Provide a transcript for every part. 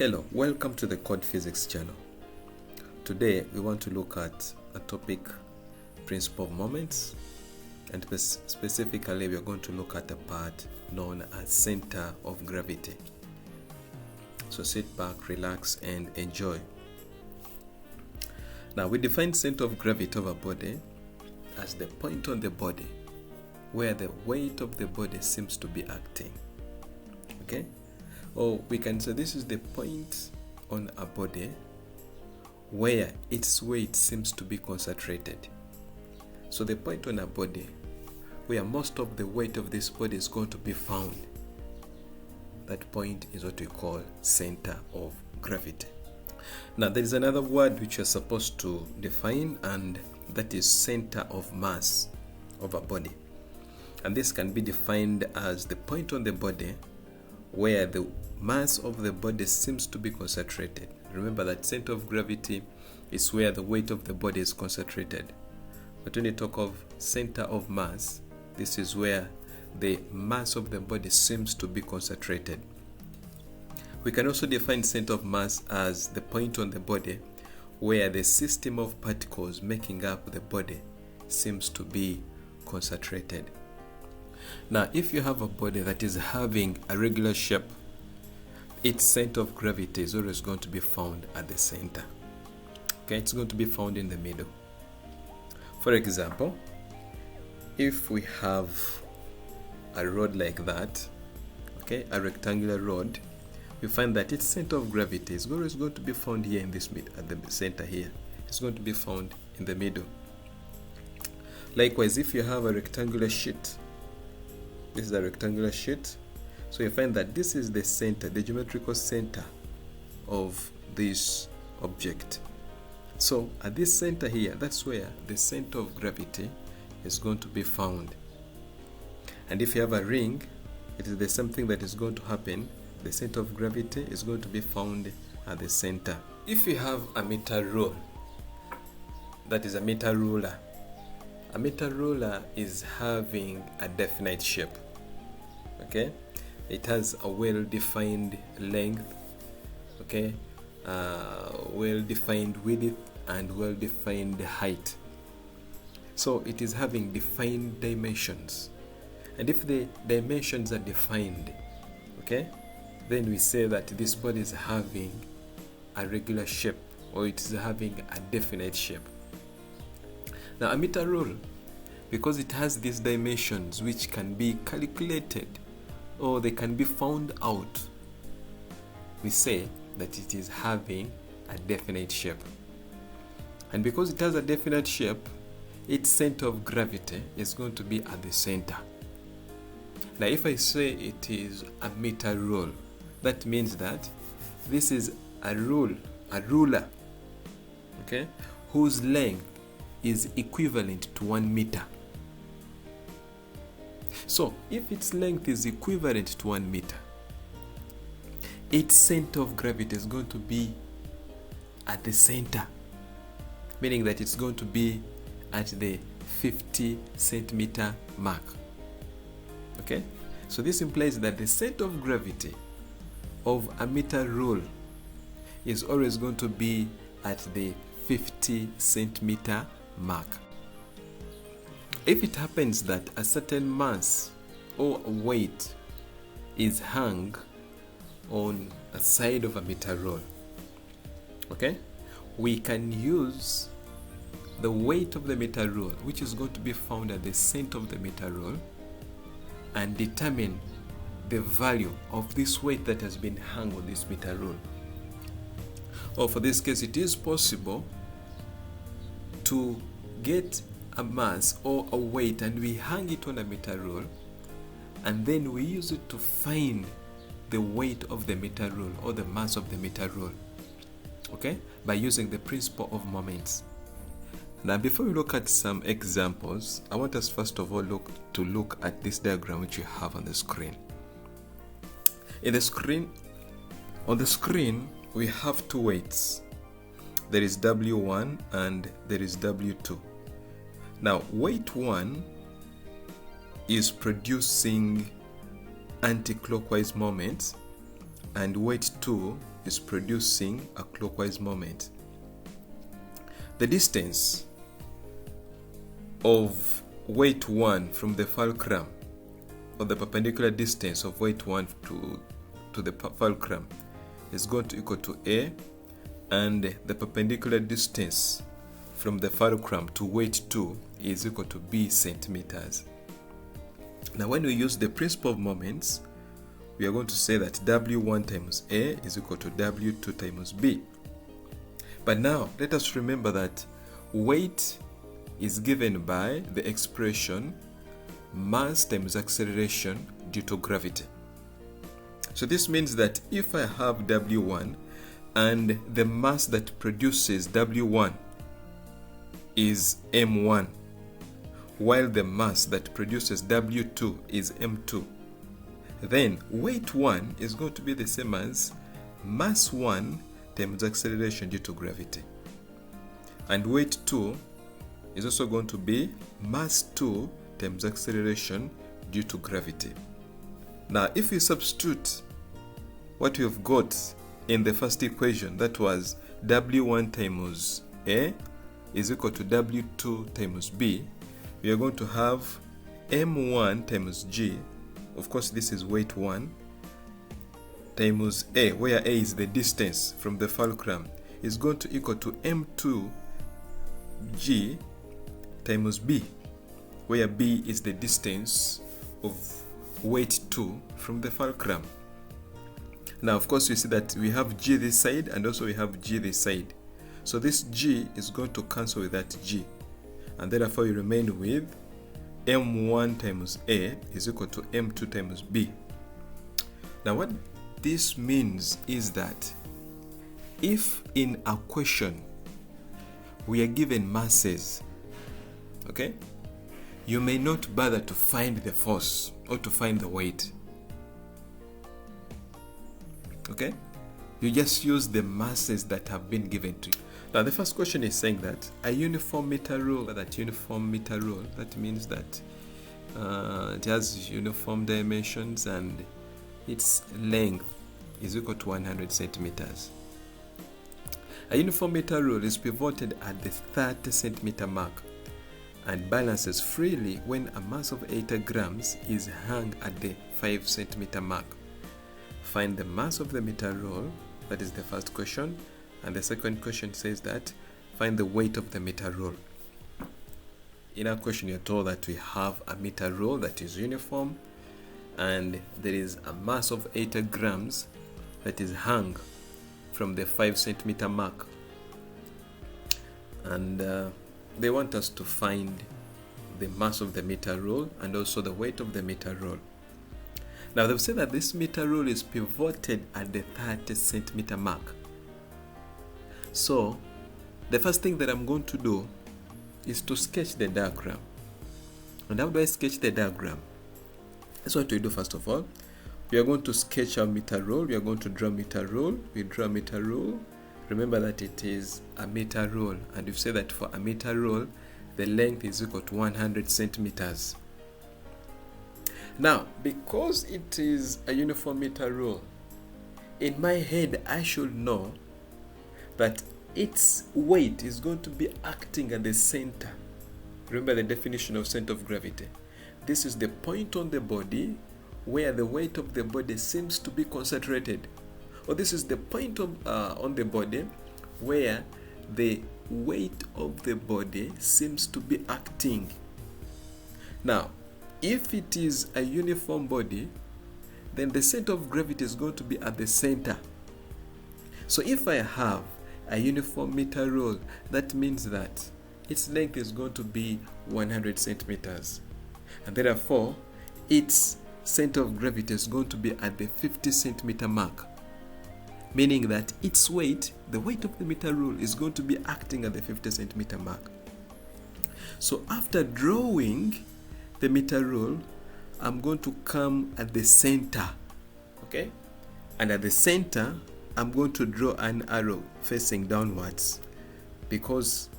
Hello, welcome to the Code Physics channel. Today we want to look at a topic, principle of moments, and specifically we are going to look at a part known as center of gravity. So sit back, relax, and enjoy. Now we define center of gravity of a body as the point on the body where the weight of the body seems to be acting. Okay? Or we can say this is the point on a body where its weight seems to be concentrated. So the point on a body where most of the weight of this body is going to be found, that point is what we call center of gravity. Now there is another word which you're supposed to define, and that is center of mass of a body. And this can be defined as the point on the body where the mass of the body seems to be concentrated. Remember that center of gravity is where the weight of the body is concentrated. But when you talk of center of mass, this is where the mass of the body seems to be concentrated. We can also define center of mass as the point on the body where the system of particles making up the body seems to be concentrated. Now, if you have a body that is having a regular shape, its center of gravity is always going to be found at the center. Okay, it's going to be found in the middle. For example, if we have a rod like that, okay, a rectangular rod, we find that its center of gravity is always going to be found here in this middle, at the center here. It's going to be found in the middle. Likewise, if you have a rectangular sheet, this is a rectangular sheet, so you find that this is the center, the geometrical center of this object. So at this center here, that's where the center of gravity is going to be found. And if you have a ring, it is the same thing that is going to happen. The center of gravity is going to be found at the center. If you have a meter rule, that is a meter ruler. A meter ruler is having a definite shape. Okay, it has a well-defined length, okay, well-defined width, and well-defined height. So it is having defined dimensions, and if the dimensions are defined, okay, then we say that this body is having a regular shape, or it is having a definite shape. Now a meter rule, because it has these dimensions which can be calculated or they can be found out, we say that it is having a definite shape. And because it has a definite shape, its center of gravity is going to be at the center. Now if I say it is a meter rule, that means that this is a ruler, okay, whose length is equivalent to 1 meter. So if its length is equivalent to 1 meter, its center of gravity is going to be at the center, meaning that it's going to be at the 50 centimeter mark. Okay, so this implies that the center of gravity of a meter rule is always going to be at the 50 centimeter mark. If it happens that a certain mass or weight is hung on a side of a meter rule, okay, we can use the weight of the meter rule, which is going to be found at the center of the meter rule, and determine the value of this weight that has been hung on this meter rule. Or for this case, it is possible to get a mass or a weight and we hang it on a meter rule, and then we use it to find the weight of the meter rule or the mass of the meter rule, okay, by using the principle of moments. Now before we look at some examples, I want us first of all look at this diagram which you have on the screen. On the screen we have two weights. There is W1 and there is W2. Now weight 1 is producing anti-clockwise moments and weight 2 is producing a clockwise moment. The distance of weight 1 from the fulcrum, or the perpendicular distance of weight 1 to the fulcrum, is going to equal to A, and the perpendicular distance from the fulcrum to weight 2 is equal to B centimeters. Now when we use the principle of moments, we are going to say that W1 times A is equal to W2 times B. But now let us remember that weight is given by the expression mass times acceleration due to gravity. So this means that if I have W1 and the mass that produces W1 is M1, while the mass that produces W2 is M2, then weight 1 is going to be the same as mass 1 times acceleration due to gravity. And weight 2 is also going to be mass 2 times acceleration due to gravity. Now, if we substitute what we've got in the first equation, that was W1 times A is equal to W2 times B, we are going to have M1 times G, of course this is weight 1, times A, where A is the distance from the fulcrum, is going to equal to M2 G times B, where B is the distance of weight 2 from the fulcrum. Now of course we see that we have G this side and also we have G this side. So this G is going to cancel with that G, and therefore we remain with M1 times A is equal to M2 times B. Now what this means is that if in a question we are given masses, okay, you may not bother to find the force or to find the weight. Okay, you just use the masses that have been given to you. Now the first question is saying that a uniform meter rule, that means that it has uniform dimensions and its length is equal to 100 centimeters. A uniform meter rule is pivoted at the 30 centimeter mark and balances freely when a mass of 80 grams is hung at the 5 centimeter mark. Find the mass of the meter roll. That is the first question. And the second question says that find the weight of the meter roll. In our question, you're told that we have a meter roll that is uniform and there is a mass of 80 grams that is hung from the 5 centimeter mark. And they want us to find the mass of the meter roll and also the weight of the meter roll. Now they've said that this meter roll is pivoted at the 30 centimeter mark. So the first thing that I'm going to do is to sketch the diagram. And how do I sketch the diagram? That's what we do first of all. We are going to sketch our meter roll. We are going to draw meter roll. We draw meter roll. Remember that it is a meter roll, and we've said that for a meter roll the length is equal to 100 centimeters. Now because it is a uniform meter roll, in my head I should know that its weight is going to be acting at the center. Remember the definition of center of gravity. This is the point on the body where the weight of the body seems to be concentrated. Or this is the point on the body where the weight of the body seems to be acting. Now, if it is a uniform body, then the center of gravity is going to be at the center. So if I have a uniform meter roll, that means that its length is going to be 100 centimeters. And therefore, its center of gravity is going to be at the 50 centimeter mark. Meaning that its weight, the weight of the meter roll, is going to be acting at the 50 centimeter mark. So after drawing the meter roll, I'm going to come at the center. Okay? And at the center, I'm going to draw an arrow facing downwards because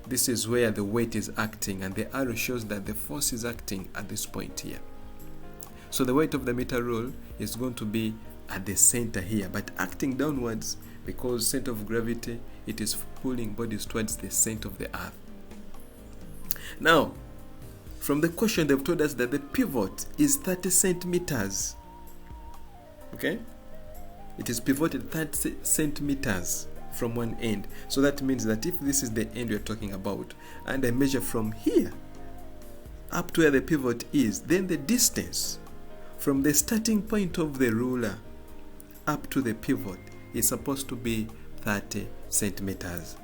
this is where the weight is acting, and the arrow shows that the force is acting at this point here. So the weight of the meter roll is going to be at the center here, but acting downwards because center of gravity, it is pulling bodies towards the center of the earth. Now, from the question, they've told us that the pivot is 30 centimeters. Okay? It is pivoted 30 centimeters from one end. So that means that if this is the end we're talking about, and I measure from here up to where the pivot is, then the distance from the starting point of the ruler up to the pivot is supposed to be 30 centimeters.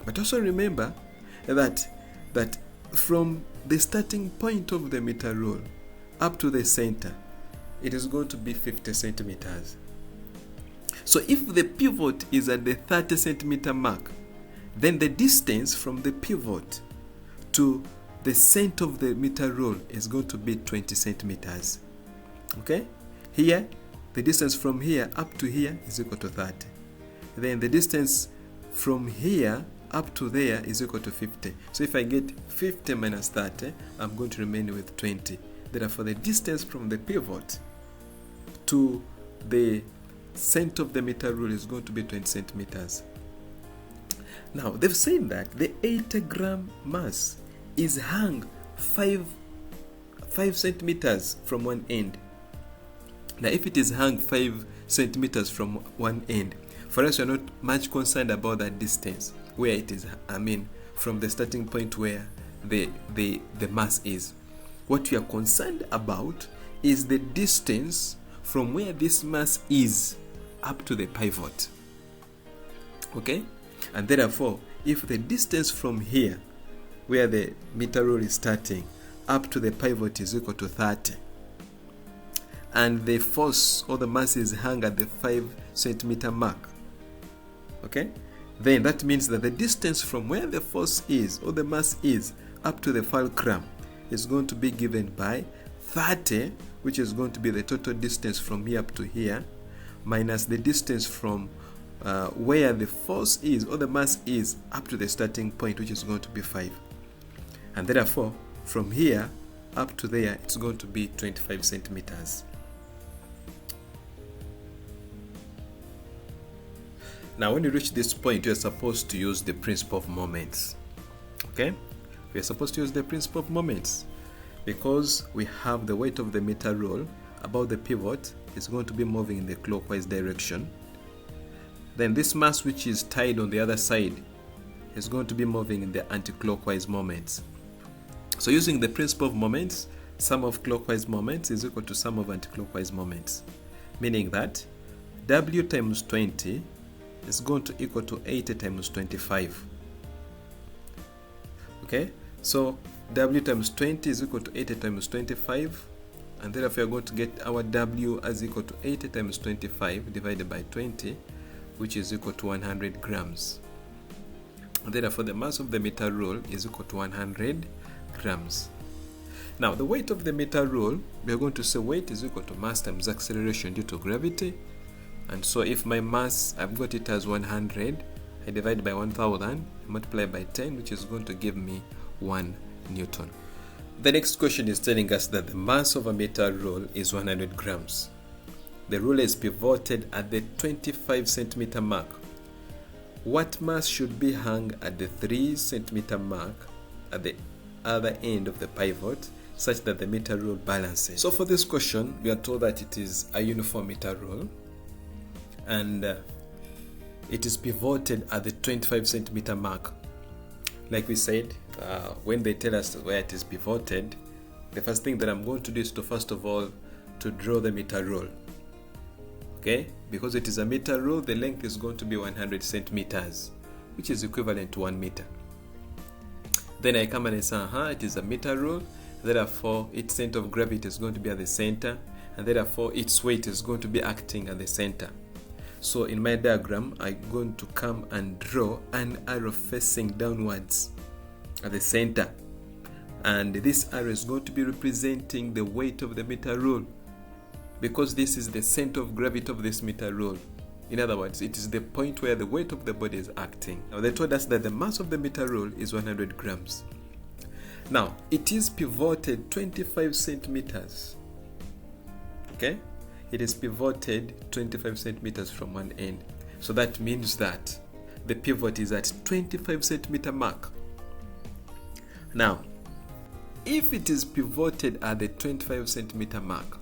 But also remember that from the starting point of the meter rule up to the center, it is going to be 50 centimeters. So if the pivot is at the 30 centimeter mark, then the distance from the pivot to the center of the meter rule is going to be 20 centimeters. Okay? Here, the distance from here up to here is equal to 30. Then the distance from here up to there is equal to 50. So if I get 50 minus 30, I'm going to remain with 20. Therefore, the distance from the pivot to the center of the meter rule is going to be 20 centimeters. Now, they've said that the 80-gram mass is hung 5 centimeters from one end. Now, if it is hung 5 centimeters from one end, for us, we're not much concerned about that distance, where it is, from the starting point where the mass is. What we are concerned about is the distance from where this mass is up to the pivot. Okay? And therefore, if the distance from here, where the meter rule is starting, up to the pivot is equal to 30, and the force or the mass is hung at the 5 centimeter mark, okay, then that means that the distance from where the force is or the mass is up to the fulcrum is going to be given by 30, which is going to be the total distance from here up to here, minus the distance from where the force is or the mass is up to the starting point, which is going to be 5. And therefore, from here up to there, it's going to be 25 centimeters. Now, when you reach this point, you're supposed to use the principle of moments. Okay? We're supposed to use the principle of moments because we have the weight of the meter rule about the pivot is going to be moving in the clockwise direction. Then this mass which is tied on the other side is going to be moving in the anti-clockwise moments. So using the principle of moments, sum of clockwise moments is equal to sum of anti-clockwise moments, meaning that W times 20 is going to equal to 80 times 25. Okay, so W times 20 is equal to 80 times 25, and therefore we are going to get our W as equal to 80 times 25 divided by 20, which is equal to 100 grams. And therefore the mass of the meter rule is equal to 100 grams. Now the weight of the meter rule, we are going to say weight is equal to mass times acceleration due to gravity. And so if my mass, I've got it as 100, I divide by 1000, multiply by 10, which is going to give me 1 Newton. The next question is telling us that the mass of a meter rule is 100 grams. The ruler is pivoted at the 25 centimeter mark. What mass should be hung at the 3 centimeter mark at the other end of the pivot such that the meter rule balances? So for this question, we are told that it is a uniform meter rule, and it is pivoted at the 25 centimeter mark. Like we said, when they tell us where it is pivoted, the first thing that I'm going to do is to first of all to draw the meter rule. Okay, because it is a meter rule, the length is going to be 100 centimeters, which is equivalent to 1 meter. Then I come and I say, it is a meter rule, therefore its center of gravity is going to be at the center, and therefore its weight is going to be acting at the center. So in my diagram, I'm going to come and draw an arrow facing downwards at the center. And this arrow is going to be representing the weight of the meter rule, because this is the center of gravity of this meter rule. In other words, it is the point where the weight of the body is acting. Now they told us that the mass of the meter rule is 100 grams. Now, it is pivoted 25 centimeters. Okay? it is pivoted 25 centimeters from one end. So that means that the pivot is at 25 centimeter mark. Now, if it is pivoted at the 25 centimeter mark,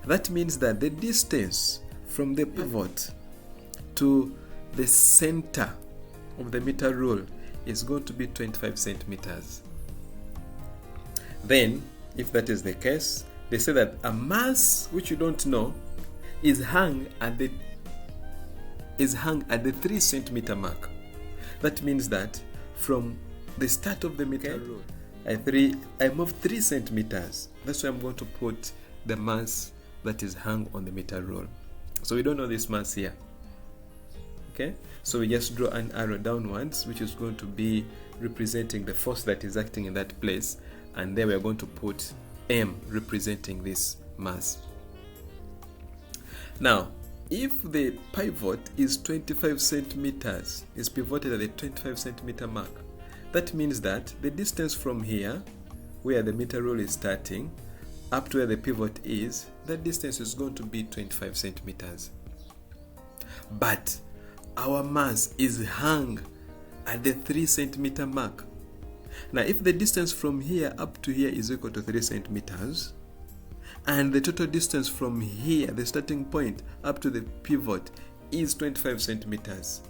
that means that the distance from the pivot to the center of the meter roll is going to be 25 centimeters. Then, if that is the case, they say that a mass which you don't know is hung at the 3 centimeter mark. That means that from the start of the meter roll, I move 3 centimeters. That's why I'm going to put the mass that is hung on the meter roll. So we don't know this mass here. Okay, so we just draw an arrow downwards, which is going to be representing the force that is acting in that place, and there we are going to put M representing this mass. Now, if the pivot is 25 centimeters, is pivoted at the 25 centimeter mark, that means that the distance from here, where the meter roll is starting, up to where the pivot is, that distance is going to be 25 centimeters. But our mass is hung at the 3 centimeter mark. Now, if the distance from here up to here is equal to 3 centimeters, and the total distance from here, the starting point, up to the pivot is 25 centimeters,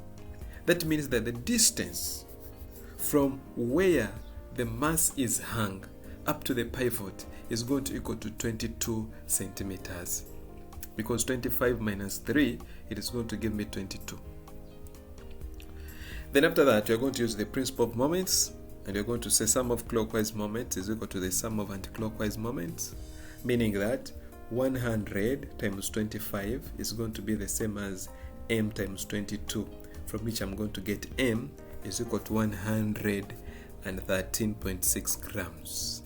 that means that the distance from where the mass is hung up to the pivot is going to equal to 22 centimeters. Because 25 minus 3, it is going to give me 22. Then after that, we are going to use the principle of moments, and we are going to say sum of clockwise moments is equal to the sum of anti-clockwise moments, meaning that 100 times 25 is going to be the same as m times 22, from which I'm going to get m is equal to 113.6 grams.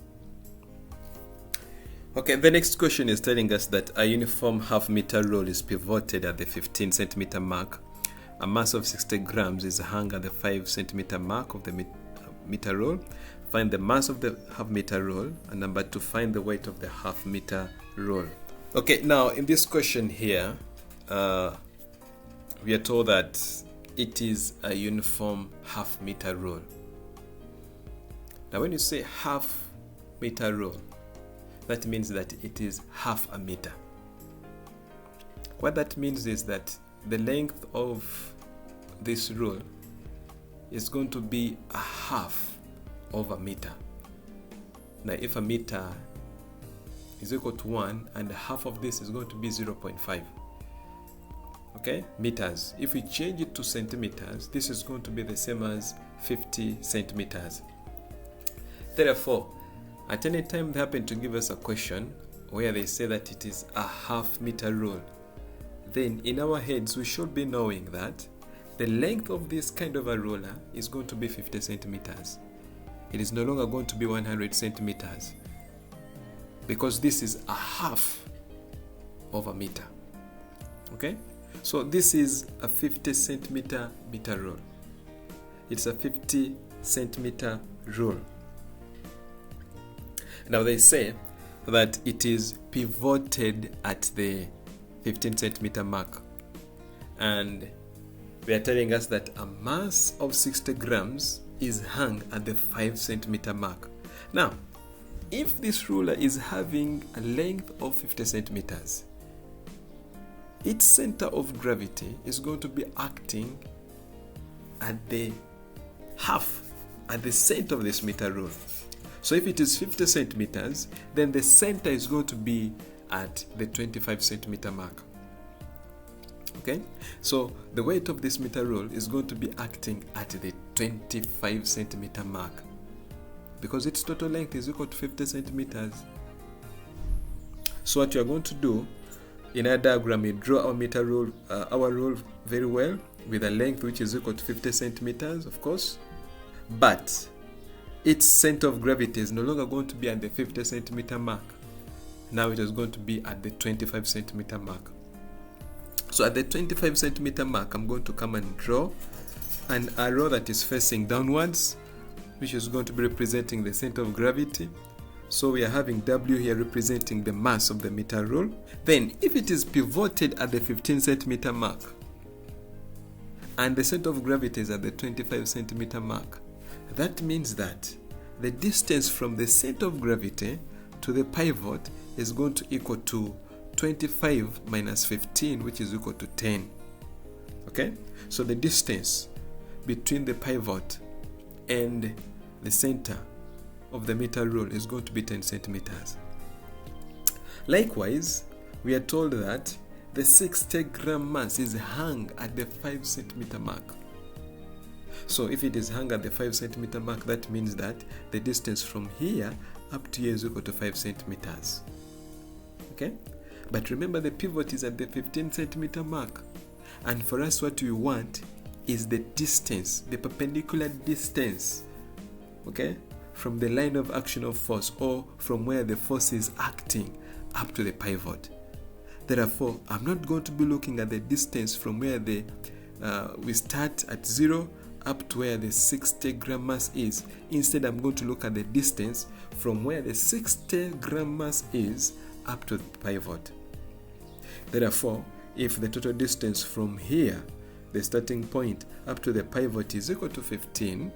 Okay, the next question is telling us that a uniform half meter roll is pivoted at the 15 centimeter mark. A mass of 60 grams is hung at the 5 centimeter mark of the meter roll. Find the mass of the half meter roll, and number 2, find the weight of the half meter roll. Okay, now in this question here, we are told that it is a uniform half meter roll. Now when you say half meter roll, that means that it is half a meter. What that means is that the length of this roll is going to be a half of a meter. Now if a meter is equal to 1, and half of this is going to be 0.5. Okay, meters. If we change it to centimeters, this is going to be the same as 50 centimeters. Therefore, at any time they happen to give us a question where they say that it is a half meter roll, then in our heads we should be knowing that the length of this kind of a roller is going to be 50 centimeters. It is no longer going to be 100 centimeters, because this is a half of a meter. Okay, so this is a 50 centimeter meter roll. It's a 50 centimeter roll. Now they say that it is pivoted at the 15 centimeter mark, and they are telling us that a mass of 60 grams is hung at the 5 centimeter mark. Now, if this ruler is having a length of 50 centimeters, its center of gravity is going to be acting at the center of this meter roll. So if it is 50 centimeters, then the center is going to be at the 25 centimeter mark. Okay, so the weight of this meter roll is going to be acting at the 25 centimeter mark, because its total length is equal to 50 centimeters. So what you are going to do in our diagram, we draw our meter roll, our roll very well, with a length which is equal to 50 centimeters, of course, but its center of gravity is no longer going to be at the 50 centimeter mark. Now it is going to be at the 25 centimeter mark. So at the 25 centimeter mark, I'm going to come and draw an arrow that is facing downwards, which is going to be representing the center of gravity. So we are having W here representing the mass of the meter rule. Then if it is pivoted at the 15 centimeter mark and the center of gravity is at the 25 centimeter mark, that means that the distance from the center of gravity to the pivot is going to equal to 25 minus 15, which is equal to 10. Okay? So the distance between the pivot and the center of the meter rule is going to be 10 centimeters. Likewise, we are told that the 60 gram mass is hung at the 5 centimeter mark. So if it is hung at the 5 centimeter mark, that means that the distance from here up to here is equal to 5 centimeters. Okay? But remember, the pivot is at the 15 centimeter mark. And for us, what we want is the distance, the perpendicular distance, okay, from the line of action of force, or from where the force is acting up to the pivot. Therefore, I'm not going to be looking at the distance from where we start at 0 up to where the 60 gram mass is. Instead, I'm going to look at the distance from where the 60 gram mass is up to the pivot. Therefore, if the total distance from here, the starting point, up to the pivot is equal to 15,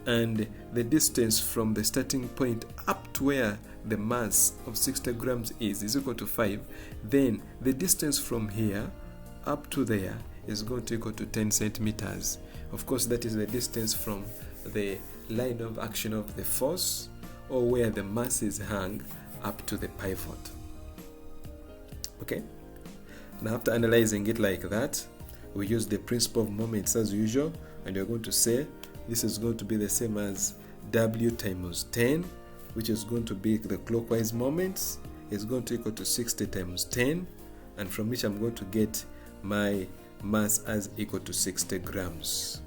and the distance from the starting point up to where the mass of 60 grams is equal to 5, then the distance from here up to there is going to equal to 10 centimeters. Of course, that is the distance from the line of action of the force, or where the mass is hung, up to the pivot. Okay? Now, after analyzing it like that, we use the principle of moments as usual, and you're going to say this is going to be the same as W times 10, which is going to be the clockwise moments, is going to equal to 60 times 10, and from which I'm going to get my mass as equal to 60 grams.